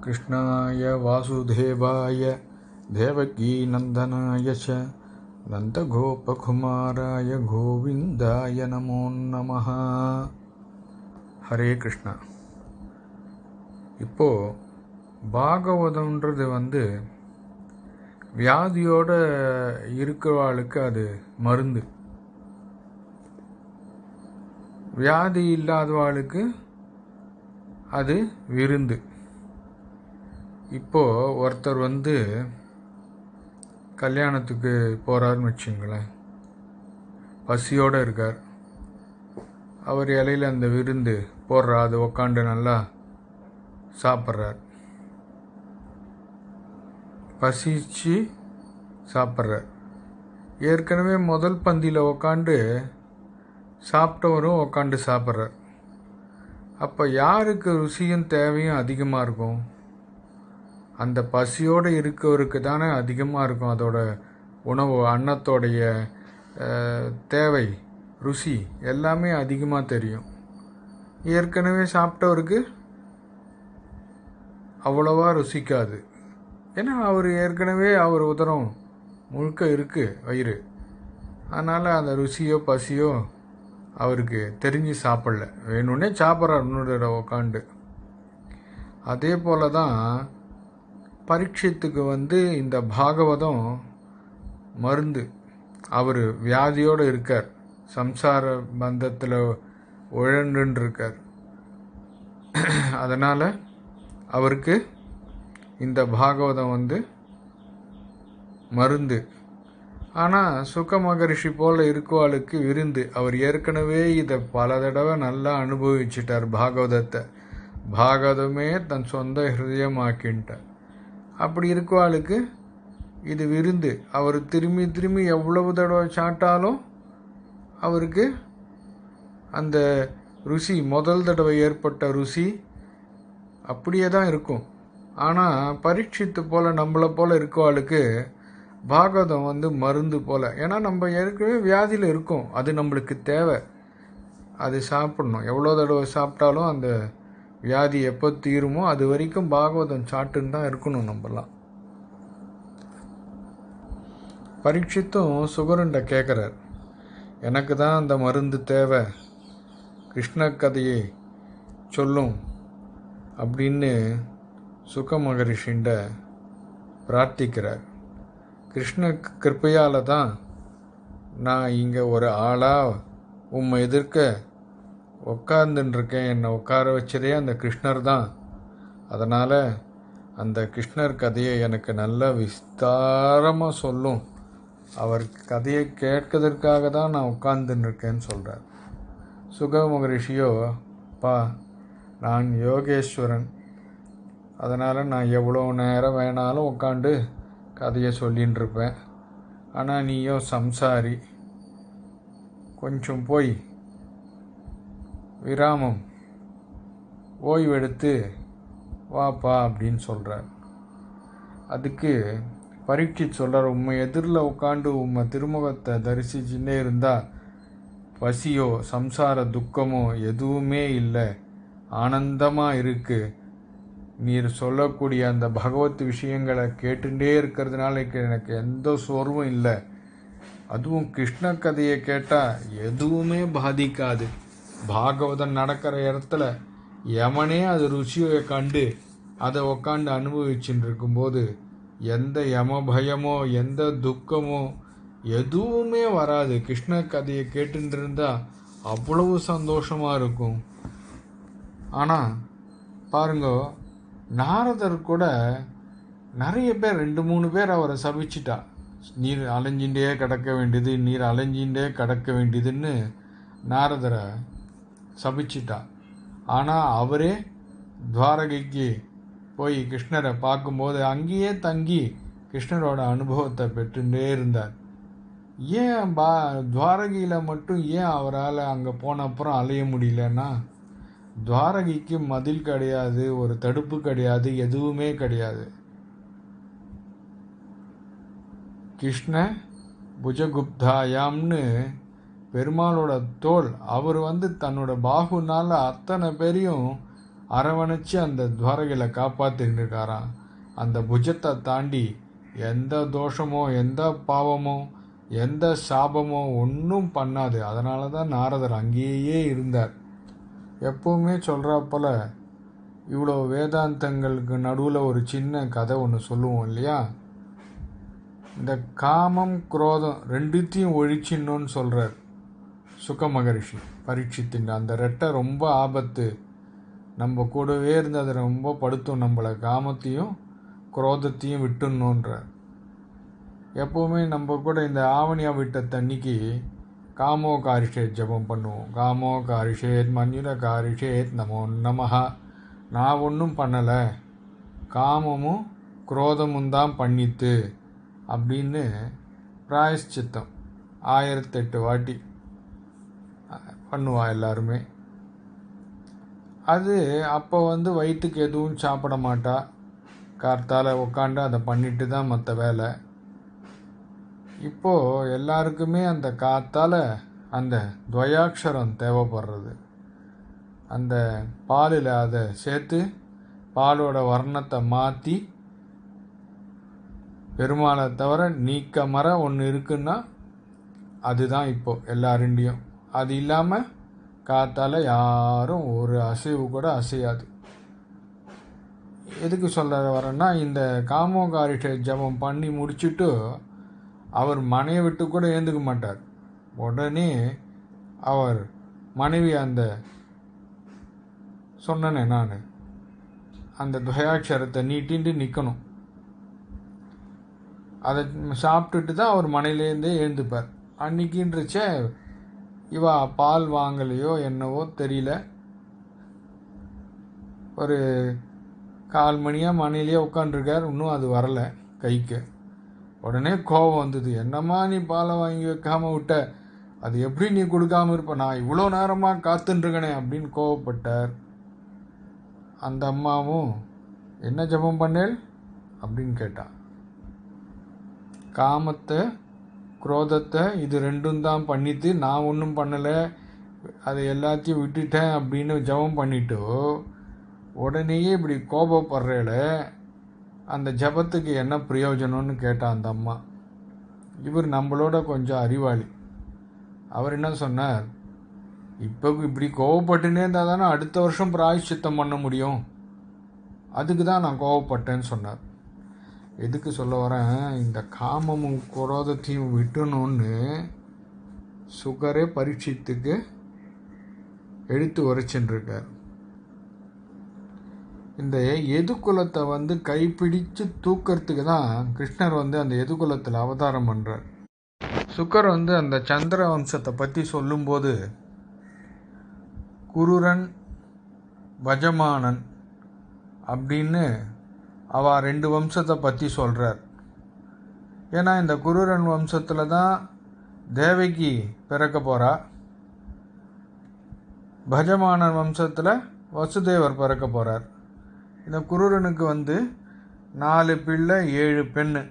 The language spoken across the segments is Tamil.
कृष्णाय वासुदेवाय देवकीनन्दनाय च नन्दगोपकुमाराय गोविन्दाय नमो नमः. ஹரே கிருஷ்ணா. இப்போது பாகவதம்ன்றது வியாதியோட இருக்கிறவாளுக்கு அது மருந்து, வியாதி இல்லாதவாளுக்கு அது விருந்து. இப்போது ஒருத்தர் கல்யாணத்துக்கு போகிறாருன்னு வச்சுங்களேன், பசியோடு இருக்கார். அவர் இலையில் அந்த விருந்து போடுறா, அது உக்காண்டு நல்லா சாப்பிட்றார், பசிச்சு சாப்பிட்றார். ஏற்கனவே முதல் பந்தியில் உக்காண்டு சாப்பிட்டவரும் உக்காண்டு சாப்பிட்றார். அப்போ யாருக்கு ருசியும் தேவையும் அதிகமாக இருக்கும்? அந்த பசியோடு இருக்கவருக்கு தானே அதிகமாக இருக்கும். அதோட உணவு, அன்னத்தோடைய தேவை, ருசி எல்லாமே அதிகமாக தெரியும். ஏற்கனவே சாப்பிட்டவருக்கு அவ்வளவா ருசிக்காது. ஏன்னா அவர் ஏற்கனவே அவர் உதரம் முழுக்க இருக்குது வயிறு. அதனால் அந்த ருசியோ பசியோ அவருக்கு தெரிஞ்சு சாப்பிடல, வேணும்னே சாப்பிட்றார் இன்னொரு உக்காண்டு. அதே போல தான் பரீட்சித்துக்கு இந்த பாகவதம் மருந்து. அவர் வியாதியோடு இருக்கார், சம்சார பந்தத்தில் உழன்றுருக்கார். அதனால் அவருக்கு இந்த பாகவதம் மருந்து. ஆனால் சுக மகரிஷி போல் இருக்குவாளுக்கு விருந்து. அவர் ஏற்கனவே இதை பல தடவை நல்லா அனுபவிச்சிட்டார். பாகவதமே தன் சொந்த ஹிருதயமாக்கின்ட்டார். அப்படி இருக்குவாளுக்கு இது விருந்து. அவர் திரும்பி திரும்பி எவ்வளவு தடவை சாப்பிட்டாலும் அவருக்கு அந்த ருசி, முதல் தடவை ஏற்பட்ட ருசி அப்படியே தான் இருக்கும். ஆனால் பரீட்சித்து போல் நம்மளை போல் இருக்குவாளுக்கு பாகவதம் மருந்து போல். ஏன்னா நம்ம ஏற்கனவே வியாதியில் இருக்கோம், அது நம்மளுக்கு தேவை, அது சாப்பிடணும். எவ்வளோ தடவை சாப்பிட்டாலும் அந்த வியாதி எப்போ தீருமோ அது வரைக்கும் பாகவதம் சாப்பிட்டுன்னு தான் இருக்கணும் நம்மலாம். பரீட்சித்தும் சுகருண்ட கேட்குறார், எனக்கு தான் அந்த மருந்து தேவை, கிருஷ்ண கதையை சொல்லும் அப்படின்னு சுக மகரிஷிண்ட பிரார்த்திக்கிறார். கிருஷ்ண கிருப்பையால் தான் நான் இங்கே ஒரு ஆளாக உம்மை எதிர்க்க உட்கார்ந்துருக்கேன். என்னை உட்கார வச்சதே அந்த கிருஷ்ணர் தான். அதனால் அந்த கிருஷ்ணர் கதையை எனக்கு நல்லா விஸ்தாரமாக சொல்லும், அவர் கதையை கேட்கறதுக்காக தான் நான் உட்கார்ந்துருக்கேன்னு சொல்கிறார். சுக மகரிஷியோ, நான் யோகேஸ்வரன், அதனால் நான் எவ்வளோ நேரம் வேணாலும் உட்காந்து கதையை சொல்லின்னு இருப்பேன். ஆனால் நீயோ சம்சாரி, கொஞ்சம் போய் விராமம் ஓய்வெடுத்து வாப்பா அப்படின்னு சொல்கிறார். அதுக்கு பரீட்சித் சொல்கிறார், உம்மை எதிரில் உட்காந்து உம்மை திருமுகத்தை தரிசிச்சுட்டே இருந்தால் பசியோ சம்சார துக்கமோ எதுவுமே இல்லை, ஆனந்தமாக இருக்குது. நீர் சொல்லக்கூடிய அந்த பகவத் விஷயங்களை கேட்டுட்டே இருக்கிறதுனால எனக்கு எந்த சோர்வும் இல்லை. அதுவும் கிருஷ்ண கதையை கேட்டால் எதுவுமே பாதிக்காது. பாகவதம் நடக்கிற இடத்துல யமனே அது ருச்சியை கண்டு அதை உக்காண்டு அனுபவிச்சுட்டு இருக்கும்போது எந்த யம பயமோ எந்த துக்கமோ எதுவுமே வராது. கிருஷ்ண கதையை கேட்டுட்டு இருந்தால் அவ்வளவு சந்தோஷமாக இருக்கும். ஆனால் பாருங்க, நாரதர் கூட நிறைய பேர், 2-3 பேர் அவரை சபிச்சிட்டா. நீர் அலைஞ்சின்றே கிடக்க வேண்டியது, நீர் அலைஞ்சின்றே கிடக்க வேண்டியதுன்னு நாரதரை சபிச்சிட்டா. ஆனால் அவரே துவாரகைக்கு போய் கிருஷ்ணரை பார்க்கும்போது அங்கேயே தங்கி கிருஷ்ணரோட அனுபவத்தை பெற்றுட்டே இருந்தார். ஏன் துவாரகையில் மட்டும் ஏன் அவரால் அங்கே போன அப்புறம் அலைய முடியலன்னா, துவாரகைக்கு மதில் கிடையாது, ஒரு தடுப்பு கிடையாது, எதுவுமே கிடையாது. கிருஷ்ண புஜகுப்தாயாம்னு பெருமாளோட தோல், அவர் தன்னோட பாகுனால அத்தனை பேரையும் அரவணைச்சு அந்த துவாரகையில் காப்பாற்றின்னு இருக்காராம். அந்த புஜத்தை தாண்டி எந்த தோஷமோ எந்த பாவமோ எந்த சாபமோ ஒன்றும் பண்ணாது. அதனால தான் நாரதர் அங்கேயே இருந்தார். எப்பவுமே சொல்கிறாப்போல இவ்வளோ வேதாந்தங்களுக்கு நடுவில் ஒரு சின்ன கதை ஒன்று சொல்லுவோம் இல்லையா? இந்த காமம் குரோதம் ரெண்டுத்தையும் ஒழிச்சிடணும்னு சொல்கிறார் சுக மகரிஷி பரீட்சித்தின். அந்த ரெட்டை ரொம்ப ஆபத்து, நம்ம கூடவே இருந்து அதை ரொம்ப படுத்தும் நம்மளை. காமத்தையும் குரோதத்தையும் விட்டுணுன்றார். எப்போவுமே நம்ம கூட இந்த ஆவணியா விட்ட தண்ணிக்கு காமோ காரிஷேத் ஜபம் பண்ணுவோம். காமோ காரிஷேத் மஞ்சுர காரிஷேத் நமோ நமஹா. நான் ஒன்றும் பண்ணலை, காமமும் குரோதமும் தான் பண்ணித்து அப்படின்னு பிராயஷ்சித்தம் 1008 வாட்டி பண்ணுவா எல்லாருமே. அது அப்போ வயிற்றுக்கு எதுவும் சாப்பிட மாட்டா. கார்த்தால உட்காந்து அதை பண்ணிட்டு தான் மற்ற வேலை. இப்போது எல்லாருக்குமே அந்த காத்தால் அந்த துவயாட்சரம் தேவைப்படுறது. அந்த பாலில் அதை சேர்த்து பாலோட வர்ணத்தை மாற்றி பெருமாளை தவிர நீக்கமர ஒன்று இருக்குன்னா அதுதான் இப்போது எல்லாருண்டியும். அது இல்லாமல் காத்தால் யாரும் ஒரு அசைவு கூட அசையாது. எதுக்கு சொல்ல வரேன்னா, இந்த காமோகாரிஷ ஜபம் பண்ணி முடிச்சுட்டு அவர் மனையை விட்டு கூட ஏந்துக்க மாட்டார். உடனே அவர் மனைவி அந்த சொன்னனே நான் அந்த துவயாட்சரத்தை நீட்டின்ட்டு நிற்கணும். அதை சாப்பிட்டுட்டு தான் அவர் மனையிலேருந்தே எழுந்துப்பார். அன்னைக்குன்றச்ச இவா பால் வாங்கலையோ என்னவோ தெரியல, ஒரு 4 மணியாக மனையிலேயே உட்காண்ட்ருக்கார், இன்னும் அது வரலை கைக்கு. உடனே கோபம் வந்தது. என்னம்மா நீ பாலை வாங்கி வைக்காமல் விட்ட, அது எப்படி நீ கொடுக்காம இருப்ப, நான் இவ்வளோ நேரமாக காத்துருக்கனே அப்படின்னு கோவப்பட்டார். அந்த அம்மாவும் என்ன ஜபம் பண்ணேள் அப்படின்னு கேட்டான். காமத்தை குரோதத்தை இது ரெண்டும் தான் பண்ணிட்டு நான் ஒன்றும் பண்ணலை, அதை எல்லாத்தையும் விட்டுட்டேன் அப்படின்னு ஜபம் பண்ணிட்டு உடனேயே இப்படி கோபப்படுறேல, அந்த ஜபத்துக்கு என்ன பிரயோஜனம்னு கேட்டான் அந்த அம்மா. இவர் நம்மளோட கொஞ்சம் அறிவாளி. அவர் என்ன சொன்னார், இப்போ இப்படி கோவப்பட்டுனே இருந்தால் தானே அடுத்த வருஷம் பிராயஷ்சித்தம் பண்ண முடியும், அதுக்கு தான் நான் கோவப்பட்டேன்னு சொன்னார். எதுக்கு சொல்ல வரேன், இந்த காமமும் குரோதத்தையும் விட்டணும்னு சுகரே பரீட்சித்துக்கு எடுத்து உரைச்சுருக்கார். இந்த எதுகுலத்தை கைப்பிடிச்சு தூக்கிறதுக்கு தான் கிருஷ்ணர் அந்த எதுகுலத்தில் அவதாரம் பண்ணுறார். சுக்கர் அந்த சந்திர வம்சத்தை பற்றி சொல்லும்போது குருரன் பஜமானன் அப்படின்னு அவ 2 வம்சத்தை பற்றி சொல்கிறார். ஏன்னா இந்த குருரன் வம்சத்தில் தான் தேவகி பிறக்க போகிறா, பஜமானன் வம்சத்தில் வசுதேவர் பிறக்க போகிறார். இந்த குருரனுக்கு 4 பிள்ளை 7 பெண்ணு.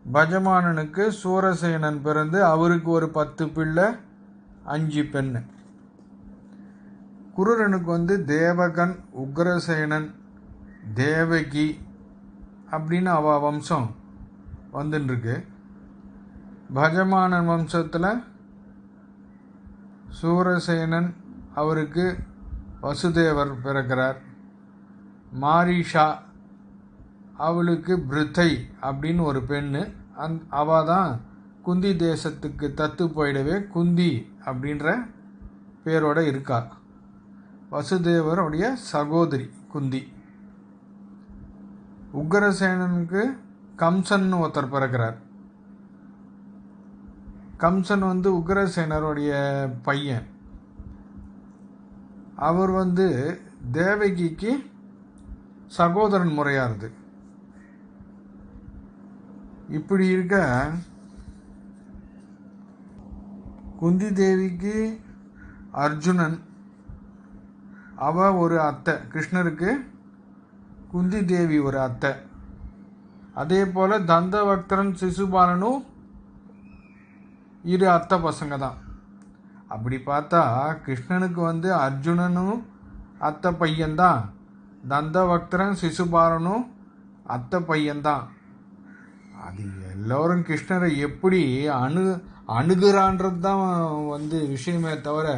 பஜமானனுக்கு சூரசேனன் பிறந்து அவருக்கு ஒரு 10 பிள்ளை 5 பெண்ணு. குருரனுக்கு தேவகன், உக்ரசேனன், தேவகி அப்படின்னு அவ வம்சம் வந்துருக்கு. பஜமானன் வம்சத்தில் சூரசேனன், அவருக்கு வசுதேவர் பிறக்கிறார். மாரிஷா, அவளுக்கு பிருத்தை அப்படின்னு ஒரு பெண்ணு. அவ தான் குந்தி தேசத்துக்கு தத்து போயிடவே குந்தி அப்படின்ற பேரோட இருக்கா. வசுதேவருடைய சகோதரி குந்தி. உக்ரசேனனுக்கு கம்சன் ஒருத்தர் பிறக்கிறார். கம்சன் உக்ரசேனருடைய பையன். அவர் தேவகிக்கு சகோதரன் முறையாருது. இப்படி இருக்க குந்தி தேவிக்கு அர்ஜுனன், அவ ஒரு அத்தை. கிருஷ்ணருக்கு குந்தி தேவி ஒரு அத்தை. அதே போல் தந்தவக்தரன் சிசுபாலனும் 2 அத்தை பசங்க தான். அப்படி பார்த்தா கிருஷ்ணனுக்கு அர்ஜுனனும் அத்தை பையன்தான், தந்தவக்திரன் சிசுபாலனும் அத்தை பையன்தான். அது எல்லோரும் கிருஷ்ணரை எப்படி அணுகுறான்றது தான் விஷயமே தவிர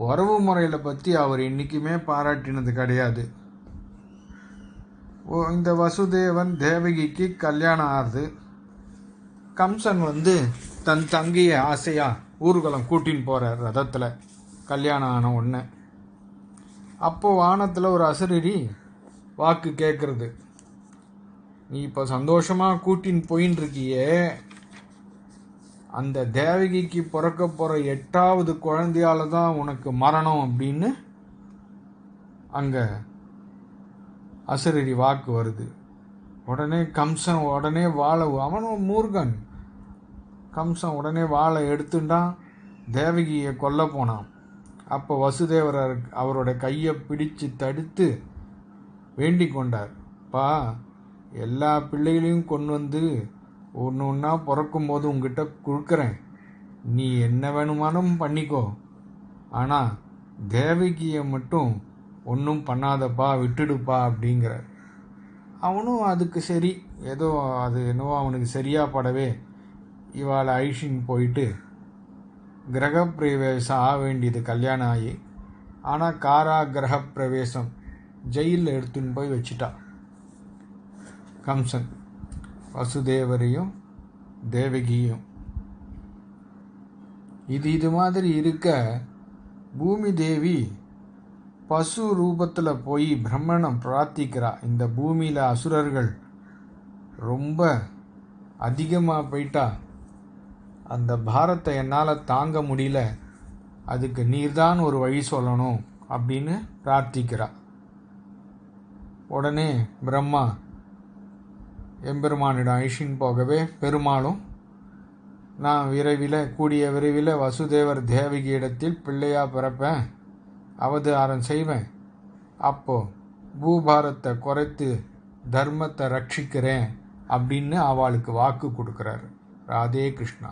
உறவு முறையில் பற்றி அவர் என்றைக்குமே பாராட்டினது கிடையாது. இந்த வசுதேவன் தேவகிக்கு கல்யாணம் ஆறுது. கம்சன் தன் தங்கையை ஆசையாக ஊர்வலம் கூட்டின்னு போகிறார் ரதத்தில். கல்யாணம் ஆன உடனே அப்போது வானத்தில் ஒரு அசரீரி வாக்கு கேட்குறது, நீ இப்போ சந்தோஷமாக கூட்டின்னு போயின்னு இருக்கியே, அந்த தேவகிக்கு பிறக்க போகிற 8வது குழந்தையால தான் உனக்கு மரணம் அப்படின்னு அங்கே அசரீரி வாக்கு வருது. உடனே கம்சன் உடனே வாழை, அவனும் மூர்கன், கம்சன் உடனே வாழை எடுத்துட்டான், தேவகியை கொல்ல போனான். அப்போ வசுதேவர் அவரோட கையை பிடிச்சு தடுத்து வேண்டிக் கொண்டார், பா எல்லா பிள்ளைகளையும் கொண்டு ஒன்று ஒன்றா பிறக்கும்போது உங்ககிட்ட கொடுக்குறேன், நீ என்ன வேணுமானும் பண்ணிக்கோ, ஆனால் தேவகியை மட்டும் ஒன்றும் பண்ணாதப்பா, விட்டுடுப்பா அப்படிங்கிறார். அவனும் அதுக்கு சரி, ஏதோ அது என்னவோ அவனுக்கு சரியாக படவே இவாளை ஐஷின் போயிட்டு கிரகப்பிரவேசம் ஆக வேண்டியது கல்யாணம் ஆகி, ஆனால் கிரகப்பிரவேசம் ஜெயிலில் எடுத்துன்னு போய் வச்சுட்டா கம்சன் வசுதேவரையும் தேவகியும். இது மாதிரி இருக்க பூமி தேவி பசு ரூபத்தில் போய் பிரம்மனை பிரார்த்திக்கிறா. இந்த பூமியில் அசுரர்கள் ரொம்ப அதிகமாக போயிட்டா, அந்த பாரத்தை என்னால் தாங்க முடியல, அதுக்கு நீர்தான் ஒரு வழி சொல்லணும் அப்படின்னு பிரார்த்திக்கிறா. உடனே பிரம்மா எம்பெருமானிடம் ஐஷின் போகவே பெருமாளும், நான் கூடிய விரைவில் வசுதேவர் தேவகி இடத்தில் பிள்ளையா பிறப்பேன், அவதாரம் செய்வேன், அப்போ பூபாரத்தை குறைத்து தர்மத்தை ரட்சிக்கிறேன் அப்படின்னு அவளுக்கு வாக்கு கொடுக்குறாரு. ராதே கிருஷ்ணா.